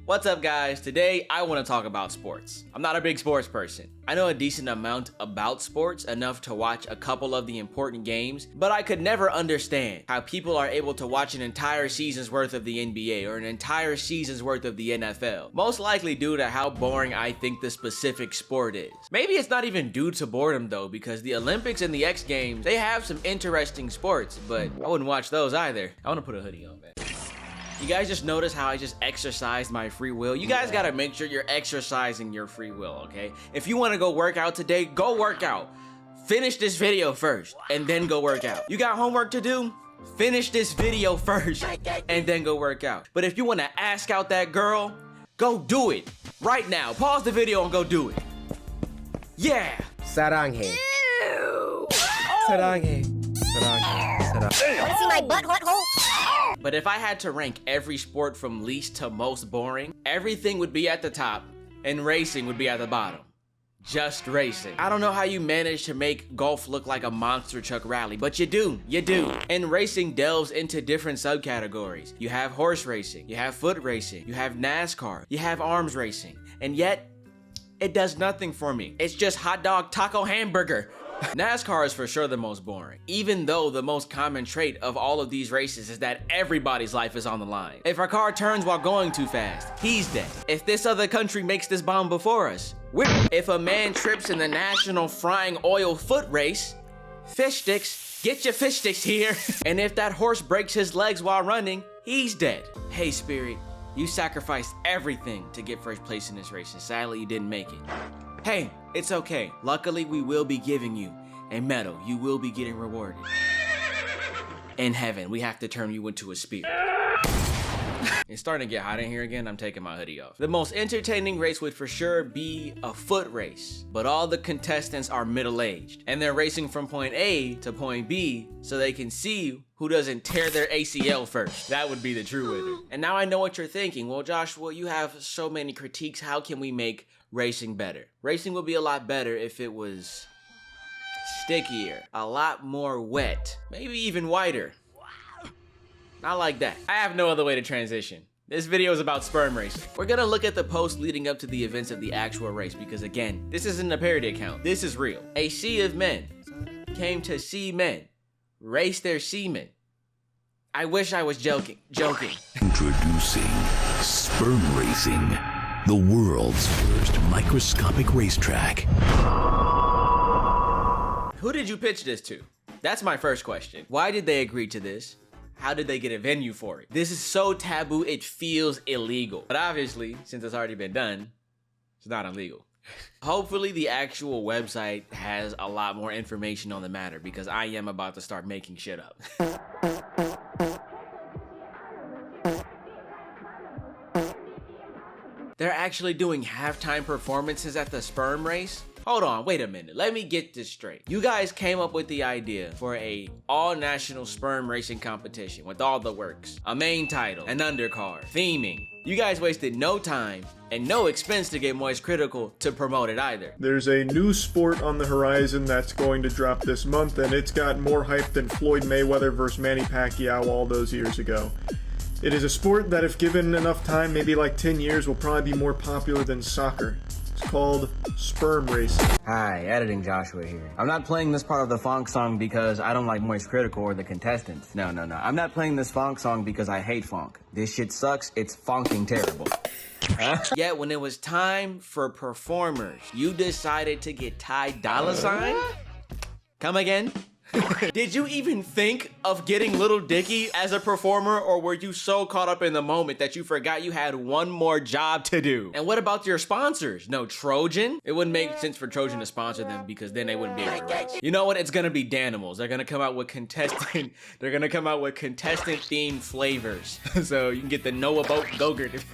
What's up guys? Today I want to talk about sports. I'm not a big sports person. I know a decent amount about sports, enough to watch a couple of the important games, but I could never understand how people are able to watch an entire season's worth of the NBA or an entire season's worth of the NFL. Most likely due to how boring I think the specific sport is. Maybe it's not even due to boredom though, because the Olympics and the X Games, they have some interesting sports, but I wouldn't watch those either. I want to put a hoodie on, man. You guys just notice how I just exercised my free will? You guys gotta make sure you're exercising your free will, okay? If you wanna go work out today, go work out. Finish this video first, and then go work out. You got homework to do? Finish this video first, and then go work out. But if you wanna ask out that girl, go do it. Right now, pause the video and go do it. Yeah! Saranghe. Ew. Saranghe. Saranghe. Saranghe. Wanna see my butthole? But if I had to rank every sport from least to most boring, everything would be at the top and racing would be at the bottom. Just racing. I don't know how you manage to make golf look like a monster truck rally, but you do. And racing delves into different subcategories. You have horse racing, you have foot racing, you have NASCAR, you have arms racing, and yet it does nothing for me. It's just hot dog, taco, hamburger. NASCAR is for sure the most boring, even though the most common trait of all of these races is that everybody's life is on the line. If our car turns while going too fast, he's dead. If this other country makes this bomb before us, we're dead. If a man trips in the national frying oil foot race, fish sticks, get your fish sticks here. And if that horse breaks his legs while running, he's dead. Hey Spirit, you sacrificed everything to get first place in this race, and sadly you didn't make it. Hey, it's okay. Luckily, we will be giving you a medal. You will be getting rewarded. In heaven, we have to turn you into a spirit. It's starting to get hot in here again. I'm taking my hoodie off. The most entertaining race would for sure be a foot race, but all the contestants are middle-aged, and they're racing from point A to point B so they can see who doesn't tear their ACL first. That would be the true winner. And now I know what you're thinking. Well, Joshua, you have so many critiques. How can we make racing better? Racing would be a lot better if it was stickier, a lot more wet, maybe even whiter. Not like that. I have no other way to transition. This video is about sperm racing. We're gonna look at the post leading up to the events of the actual race because again, this isn't a parody account. This is real. A sea of men came to see men race their semen. I wish I was joking. Introducing sperm racing, the world's first microscopic racetrack. Who did you pitch this to? That's my first question. Why did they agree to this? How did they get a venue for it? This is so taboo, it feels illegal. But obviously, since it's already been done, it's not illegal. Hopefully the actual website has a lot more information on the matter because I am about to start making shit up. They're actually doing halftime performances at the sperm race? Hold on, wait a minute. Let me get this straight. You guys came up with the idea for a all-national sperm racing competition with all the works. A main title, an undercard, theming. You guys wasted no time and no expense to get Moist Critical to promote it either. There's a new sport on the horizon that's going to drop this month, and it's got more hype than Floyd Mayweather versus Manny Pacquiao all those years ago. It is a sport that if given enough time, maybe like 10 years, will probably be more popular than soccer. It's called sperm racing. Hi, editing Joshua here. I'm not playing this part of the funk song because I don't like Moist Critical or the contestants. No. I'm not playing this funk song because I hate funk. This shit sucks. It's funking terrible. Huh? Yet when it was time for performers, you decided to get Ty Dolla $ign? Come again? Did you even think of getting Lil Dicky as a performer, or were you so caught up in the moment that you forgot you had one more job to do? And what about your sponsors? No Trojan? It wouldn't make sense for Trojan to sponsor them because then they wouldn't be able to race. You know what? It's gonna be Danimals. They're gonna come out with contestant themed flavors. So you can get the Noah Boat Gogurt if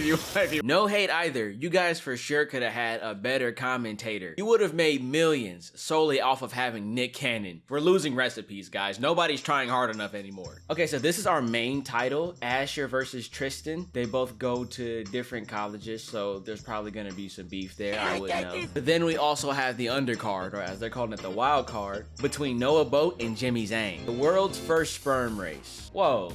you. No hate either. You guys for sure could have had a better commentator. You would have made millions solely off of having Nick Cannon. We're losing recipes, guys. Nobody's trying hard enough anymore. Okay, so this is our main title, Asher versus Tristan. They both go to different colleges, so there's probably gonna be some beef there, I wouldn't know. But then we also have the undercard, or as they're calling it, the wild card, between Noah Boat and Jimmy Zhang. The world's first sperm race. Whoa,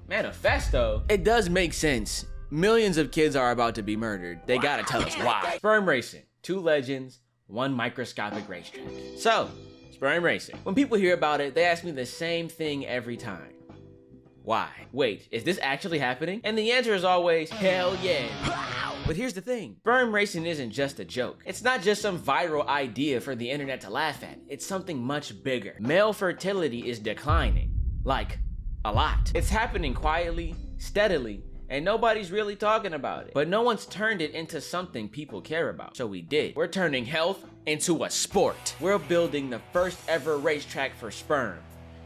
manifesto? It does make sense Millions of kids are about to be murdered. They gotta tell us why. Sperm racing. 2 legends, 1 microscopic racetrack. So, sperm racing. When people hear about it, they ask me the same thing every time. Why? Wait, is this actually happening? And the answer is always, hell yeah. But here's the thing, sperm racing isn't just a joke. It's not just some viral idea for the internet to laugh at. It's something much bigger. Male fertility is declining. Like, a lot. It's happening quietly, steadily, and nobody's really talking about it. But no one's turned it into something people care about. So we did. We're turning health into a sport. We're building the first ever racetrack for sperm.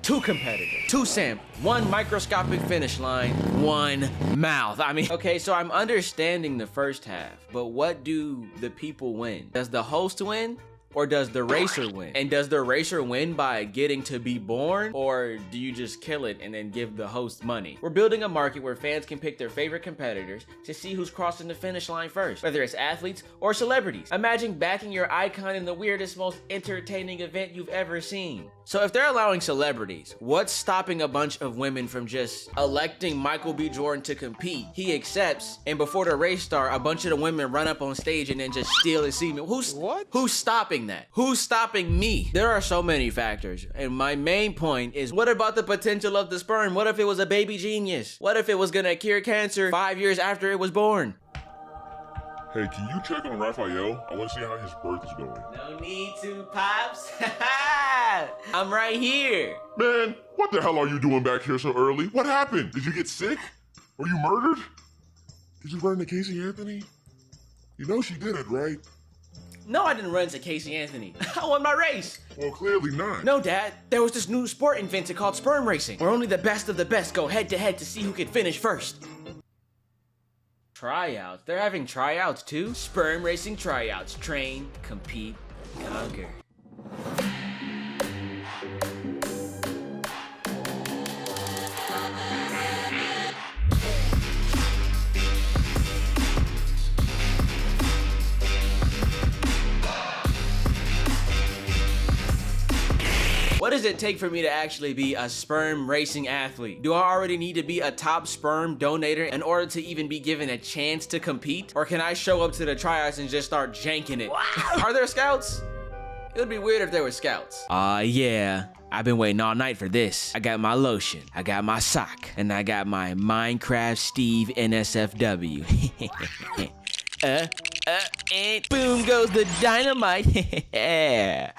2 competitors, 2 samples, 1 microscopic finish line, 1 mouth. Okay, so I'm understanding the first half, but what do the people win? Does the host win? Or does the racer win? And does the racer win by getting to be born? Or do you just kill it and then give the host money? We're building a market where fans can pick their favorite competitors to see who's crossing the finish line first, whether it's athletes or celebrities. Imagine backing your icon in the weirdest, most entertaining event you've ever seen. So if they're allowing celebrities, what's stopping a bunch of women from just electing Michael B. Jordan to compete? He accepts, and before the race start, a bunch of the women run up on stage and then just steal his semen. Who's stopping that? Who's stopping me? There are so many factors, and my main point is, what about the potential of the sperm? What if it was a baby genius? What if it was gonna cure cancer 5 years after it was born? Hey, can you check on Raphael? I want to see how his birth is going. No need to, Pops. I'm right here. Man, what the hell are you doing back here so early? What happened? Did you get sick? Were you murdered? Did you run into Casey Anthony? You know she did it, right? No, I didn't run into Casey Anthony. I won my race. Well, clearly not. No, Dad. There was this new sport invented called sperm racing, where only the best of the best go head to head to see who can finish first. Tryouts? They're having tryouts too? Sperm racing tryouts. Train, compete, conquer. What does it take for me to actually be a sperm racing athlete? Do I already need to be a top sperm donator in order to even be given a chance to compete? Or can I show up to the tryouts and just start janking it? Are there scouts? It would be weird if there were scouts. Yeah. I've been waiting all night for this. I got my lotion, I got my sock, and I got my Minecraft Steve NSFW. And boom goes the dynamite. Yeah.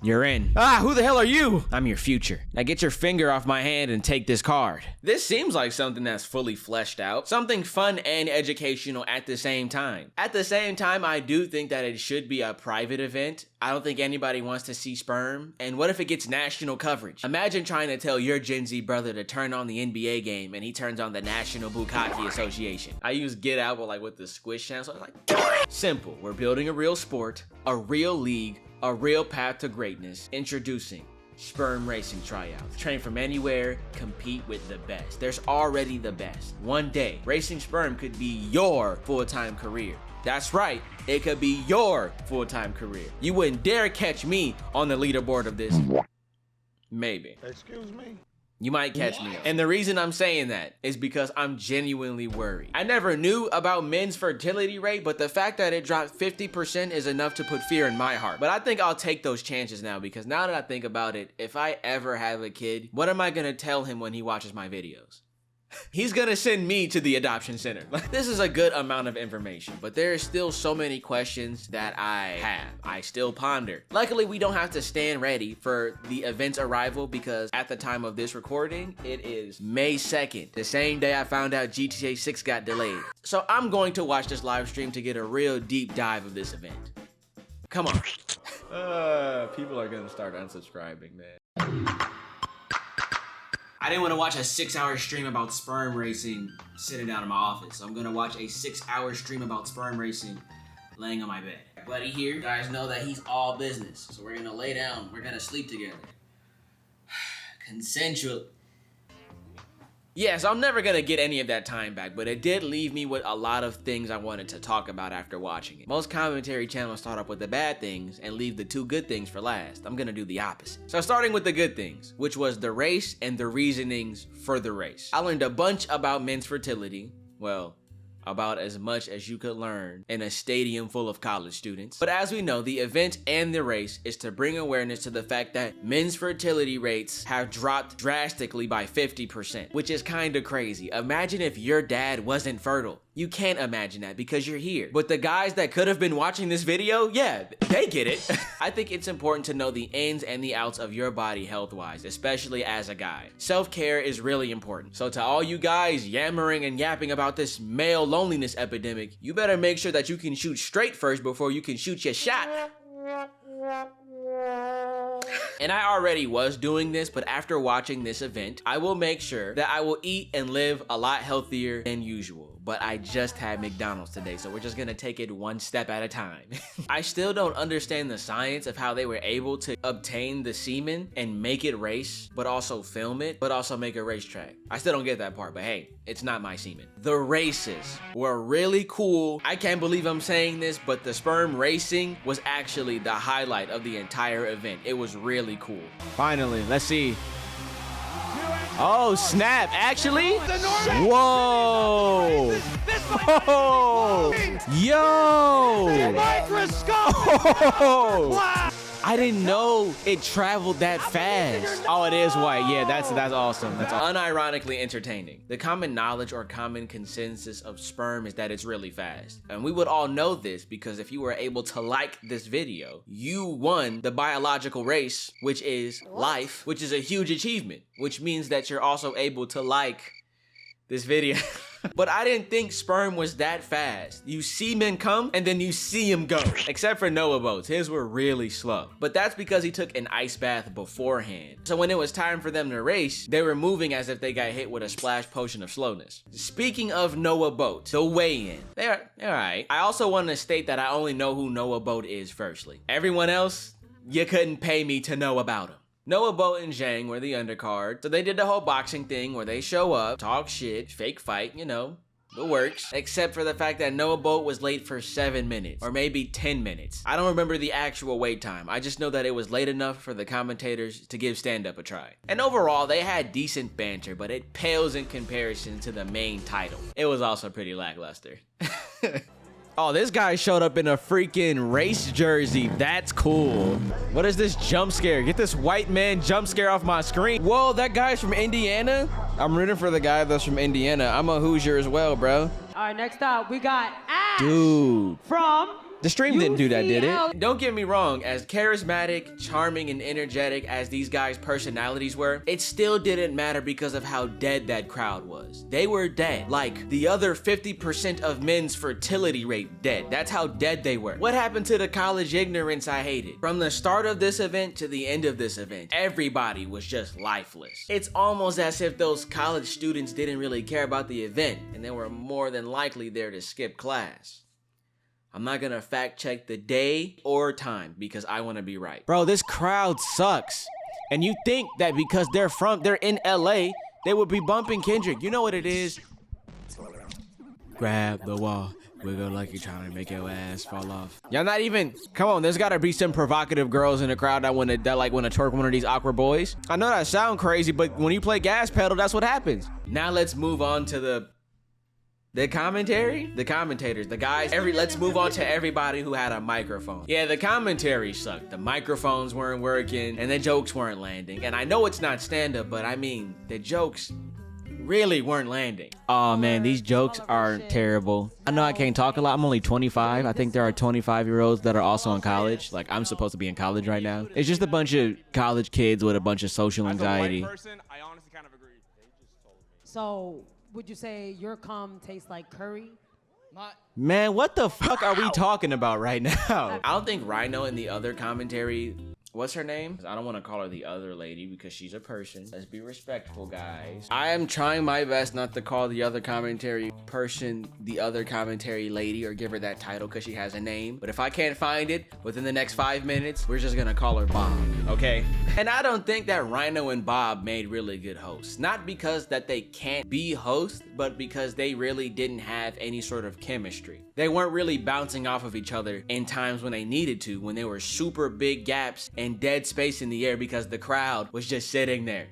You're in. Who the hell are you? I'm your future. Now get your finger off my hand and take this card. This seems like something that's fully fleshed out. Something fun and educational at the same time. At the same time, I do think that it should be a private event. I don't think anybody wants to see sperm. And what if it gets national coverage? Imagine trying to tell your Gen Z brother to turn on the NBA game and he turns on the National Bukkake Association. I use Get Out with the Squish channel, so I was like, simple. We're building a real sport, a real league, a real path to greatness. Introducing sperm racing tryouts. Train from anywhere, compete with the best. There's already the best. One day, racing sperm could be your full-time career. That's right, it could be your full-time career. You wouldn't dare catch me on the leaderboard of this. Maybe. Excuse me? You might catch me. And the reason I'm saying that is because I'm genuinely worried. I never knew about men's fertility rate, but the fact that it dropped 50% is enough to put fear in my heart. But I think I'll take those chances now, because now that I think about it, if I ever have a kid, what am I gonna tell him when he watches my videos? He's gonna send me to the adoption center. This is a good amount of information, but there are still so many questions that I still ponder. Luckily, we don't have to stand ready for the event's arrival, because at the time of this recording, it is May 2nd, the same day I found out GTA 6 got delayed. So I'm going to watch this live stream to get a real deep dive of this event. Come on. People are gonna start unsubscribing, man. I didn't want to watch a 6-hour stream about sperm racing sitting down in my office. So I'm gonna watch a 6-hour stream about sperm racing laying on my bed. Buddy here, you guys know that he's all business. So we're gonna lay down, we're gonna sleep together. Consensual. Yeah, so I'm never gonna get any of that time back, but it did leave me with a lot of things I wanted to talk about after watching it. Most commentary channels start off with the bad things and leave the 2 good things for last. I'm gonna do the opposite. So starting with the good things, which was the race and the reasonings for the race. I learned a bunch about men's fertility. Well, about as much as you could learn in a stadium full of college students. But as we know, the event and the race is to bring awareness to the fact that men's fertility rates have dropped drastically by 50%, which is kind of crazy. Imagine if your dad wasn't fertile. You can't imagine that because you're here. But the guys that could have been watching this video, yeah, they get it. I think it's important to know the ins and the outs of your body health-wise, especially as a guy. Self-care is really important. So to all you guys yammering and yapping about this male loneliness epidemic, you better make sure that you can shoot straight first before you can shoot your shot. And I already was doing this, but after watching this event, I will make sure that I will eat and live a lot healthier than usual. But I just had McDonald's today, so we're just gonna take it one step at a time. I still don't understand the science of how they were able to obtain the semen and make it race, but also film it, but also make a racetrack. I still don't get that part, but hey, it's not my semen. The races were really cool. I can't believe I'm saying this, but the sperm racing was actually the highlight of the entire event. It was really cool. Finally, let's see. Oh, snap. Actually? Whoa. Oh. Yo. Oh. I didn't know it traveled that fast. Oh, it is white. Yeah, that's awesome. That's awesome. Unironically entertaining. The common knowledge or common consensus of sperm is that it's really fast. And we would all know this because if you were able to like this video, you won the biological race, which is life, which is a huge achievement, which means that you're also able to like this video. But I didn't think sperm was that fast. You see men come and then you see him go. Except for Noah Boats, his were really slow. But that's because he took an ice bath beforehand. So when it was time for them to race, they were moving as if they got hit with a splash potion of slowness. Speaking of Noah Boat, the weigh-in, they're all right. I also want to state that I only know who Noah Boat is firstly. Everyone else, you couldn't pay me to know about him. Noah Boat and Zhang were the undercard, so they did the whole boxing thing where they show up, talk shit, fake fight, you know, the works. Except for the fact that Noah Boat was late for 7 minutes, or maybe 10 minutes. I don't remember the actual wait time, I just know that it was late enough for the commentators to give stand-up a try. And overall, they had decent banter, but it pales in comparison to the main title. It was also pretty lackluster. Oh, this guy showed up in a freaking race jersey. That's cool. What is this jump scare? Get this white man jump scare off my screen. Whoa, that guy's from Indiana? I'm rooting for the guy that's from Indiana. I'm a Hoosier as well, bro. All right, next up, we got Ash. Dude. From The stream didn't do that, did it? Don't get me wrong, as charismatic, charming, and energetic as these guys' personalities were, it still didn't matter because of how dead that crowd was. They were dead. Like, the other 50% of men's fertility rate dead. That's how dead they were. What happened to the college ignorance I hated? From the start of this event to the end of this event, everybody was just lifeless. It's almost as if those college students didn't really care about the event, and they were more than likely there to skip class. I'm not gonna fact check the day or time because I wanna be right. Bro, this crowd sucks. And you think that because they're in LA, they would be bumping Kendrick. You know what it is? Grab the wall. Wiggle like you're trying to make your ass fall off. Y'all not even, come on, there's gotta be some provocative girls in the crowd that wanna twerk one of these awkward boys. I know that sound crazy, but when you play gas pedal, that's what happens. Now let's move on to the commentary? The commentators, the guys, let's move on to everybody who had a microphone. Yeah, the commentary sucked. The microphones weren't working and the jokes weren't landing. And I know it's not stand-up, but I mean, the jokes really weren't landing. Oh man, these jokes are terrible. I know I can't talk a lot. I'm only 25. I think there are 25-year-olds that are also in college. Like, I'm supposed to be in college right now. It's just a bunch of college kids with a bunch of social anxiety. As a white person, I honestly kind of agree. They just told me. So, would you say your cum tastes like curry? Man, what the fuck are we talking about right now? I don't think Rhino and the other commentary, what's her name? I don't want to call her the other lady because she's a person. Let's be respectful, guys. I am trying my best not to call the other commentary person the other commentary lady or give her that title because she has a name. But if I can't find it within the next 5 minutes, we're just gonna call her Bob, okay? And I don't think that Rhino and Bob made really good hosts. Not because that they can't be hosts, but because they really didn't have any sort of chemistry. They weren't really bouncing off of each other in times when they needed to, when there were super big gaps and dead space in the air because the crowd was just sitting there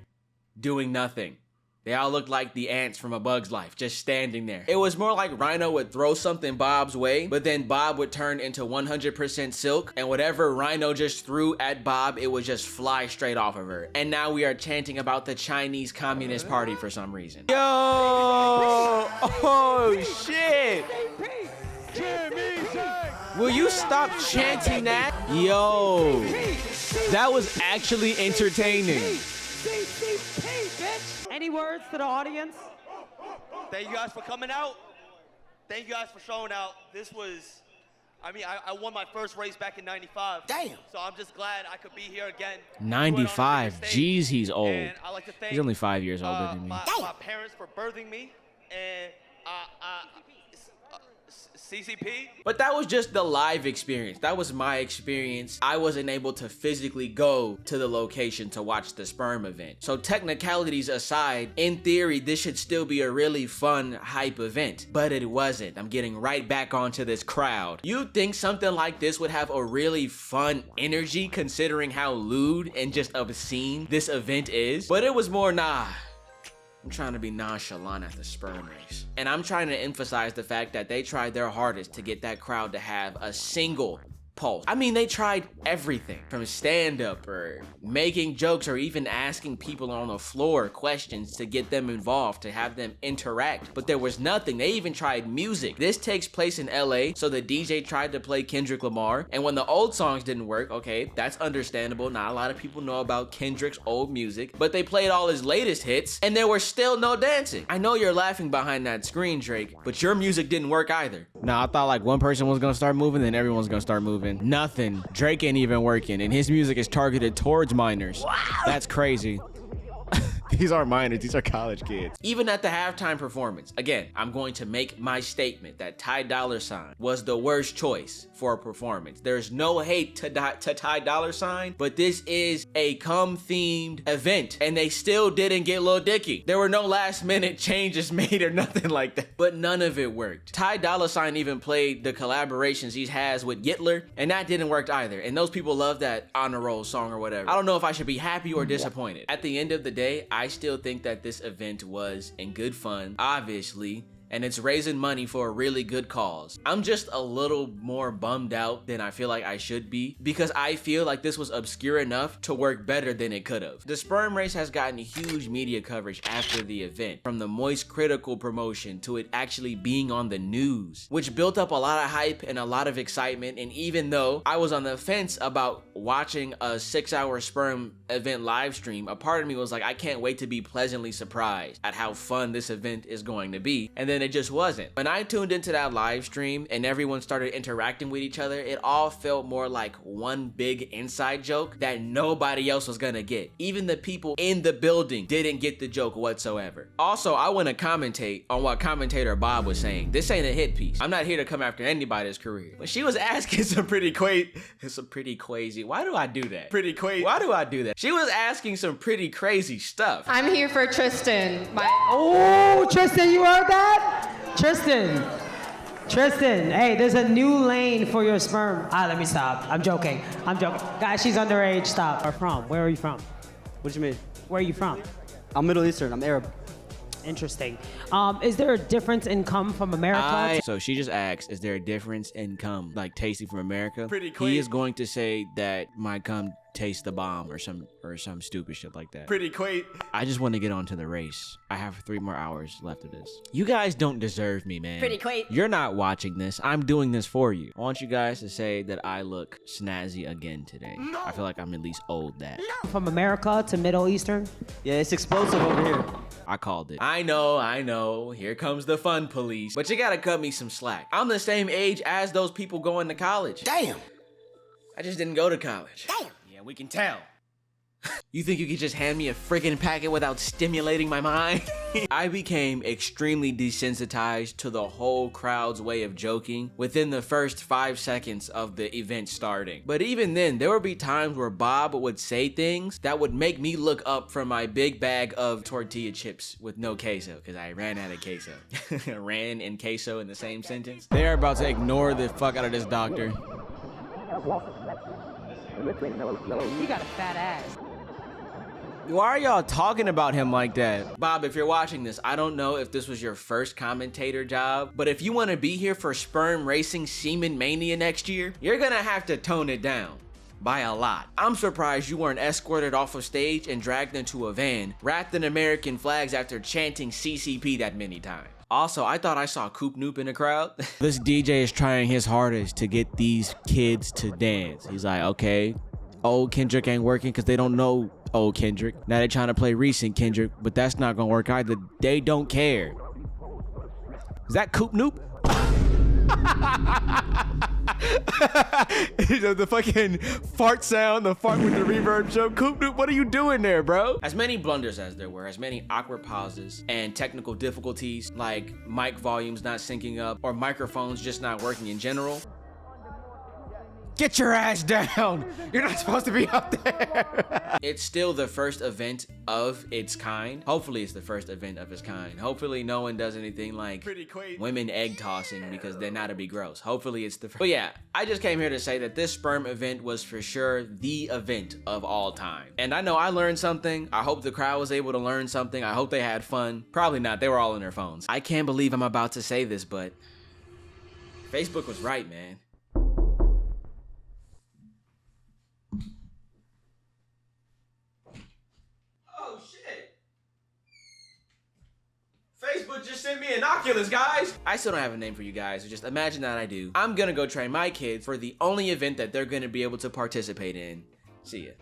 doing nothing. They all looked like the ants from A Bug's Life, just standing there. It was more like Rhino would throw something Bob's way, but then Bob would turn into 100% Silk, and whatever Rhino just threw at Bob, it would just fly straight off of her. And now we are chanting about the Chinese Communist Party for some reason. Yo! Oh, shit! Will you stop chanting that? Yo! That was actually entertaining. Any words to the audience? Thank you guys for coming out. Thank you guys for showing out. This was, I mean, I won my first race back in 95. Damn. So I'm just glad I could be here again. 95. Jeez, he's old. And I'd like to thank, He's only 5 years older than me. my parents for birthing me. And CCP. But that was just the live experience. That was my experience. I wasn't able to physically go to the location to watch the sperm event. So technicalities aside, in theory, this should still be a really fun, hype event. But it wasn't. I'm getting right back onto this crowd. You'd think something like this would have a really fun energy considering how lewd and just obscene this event is. But it was more, nah. I'm trying to be nonchalant at the sperm race. And I'm trying to emphasize the fact that they tried their hardest to get that crowd to have a single pulse. I mean, they tried everything from stand-up or making jokes or even asking people on the floor questions to get them involved, to have them interact. But there was nothing. They even tried music. This takes place in LA, so the DJ tried to play Kendrick Lamar. And when the old songs didn't work, okay, that's understandable. Not a lot of people know about Kendrick's old music, but they played all his latest hits and there was still no dancing. I know you're laughing behind that screen, Drake, but your music didn't work either. Nah, I thought like one person was gonna start moving, then everyone's gonna start moving. Nothing. Drake ain't even working, and his music is targeted towards minors. Wow. That's crazy. These aren't minors, these are college kids. Even at the halftime performance, again, I'm going to make my statement that Ty Dolla $ign was the worst choice for a performance. There's no hate to Ty Dolla $ign, but this is a cum-themed event, and they still didn't get Lil Dicky. There were no last-minute changes made or nothing like that, but none of it worked. Ty Dolla $ign even played the collaborations he has with Yitler, and that didn't work either, and those people love that honor roll song or whatever. I don't know if I should be happy or disappointed. At the end of the day, I still think that this event was in good fun, obviously, and it's raising money for a really good cause. I'm just a little more bummed out than I feel like I should be because I feel like this was obscure enough to work better than it could have. The sperm race has gotten huge media coverage after the event, from the Moist Critical promotion to it actually being on the news, which built up a lot of hype and a lot of excitement. And even though I was on the fence about watching a 6-hour sperm event live stream, a part of me was like, I can't wait to be pleasantly surprised at how fun this event is going to be. And then it just wasn't. When I tuned into that live stream and everyone started interacting with each other, it all felt more like one big inside joke that nobody else was gonna get. Even the people in the building didn't get the joke whatsoever. Also, I want to commentate on what commentator Bob was saying. This ain't a hit piece. I'm not here to come after anybody's career. But she was asking some pretty crazy. Why do I do that? Why do I do that? She was asking some pretty crazy stuff. I'm here for Tristan. Oh, Tristan, you heard that? Tristan, hey, there's a new lane for your sperm. Let me stop. I'm joking. Guys, she's underage. Stop. Where are you from? What do you mean? Where are you from? I'm Middle Eastern. I'm Arab. Interesting. Is there a difference in cum from America? So she just asked, is there a difference in cum, like tasting from America? Pretty quick. He is going to say that my cum tastes the bomb or some stupid shit like that. Pretty quick. I just want to get on to the race. I have 3 more hours left of this. You guys don't deserve me, man. Pretty quick. You're not watching this. I'm doing this for you. I want you guys to say that I look snazzy again today. No. I feel like I'm at least owed that. No. From America to Middle Eastern? Yeah, it's explosive over here. I called it. I know. Here comes the fun police. But you gotta cut me some slack. I'm the same age as those people going to college. Damn. I just didn't go to college. Damn. Yeah, we can tell. You think you could just hand me a friggin' packet without stimulating my mind? I became extremely desensitized to the whole crowd's way of joking within the first 5 seconds of the event starting. But even then, there would be times where Bob would say things that would make me look up from my big bag of tortilla chips with no queso, because I ran out of queso. Ran and queso in the same sentence. They're about to ignore the fuck out of this doctor. You got a fat ass. Why are y'all talking about him like that? Bob, if you're watching this, I don't know if this was your first commentator job, but if you want to be here for Sperm Racing Semen Mania next year, you're gonna have to tone it down. By a lot. I'm surprised you weren't escorted off of stage and dragged into a van, wrapped in American flags after chanting CCP that many times. Also, I thought I saw Coop Noop in the crowd. This DJ is trying his hardest to get these kids to dance. He's like, okay, old Kendrick ain't working because they don't know old Kendrick. Now they're trying to play recent Kendrick, but that's not gonna work either. They don't care. Is that Coop Noop? The fucking fart sound, the fart with the reverb show. Coop Noop, what are you doing there, bro? As many blunders as there were, as many awkward pauses and technical difficulties like mic volumes not syncing up or microphones just not working in general. Get your ass down. You're not supposed to be up there. It's still the first event of its kind. Hopefully it's the first event of its kind. Hopefully no one does anything like women egg tossing because then that'd be gross. Hopefully it's the first. But yeah, I just came here to say that this sperm event was for sure the event of all time. And I know I learned something. I hope the crowd was able to learn something. I hope they had fun. Probably not. They were all on their phones. I can't believe I'm about to say this, but Facebook was right, man. Facebook just sent me an Oculus, guys. I still don't have a name for you guys, so just imagine that I do. I'm gonna go train my kids for the only event that they're gonna be able to participate in. See ya.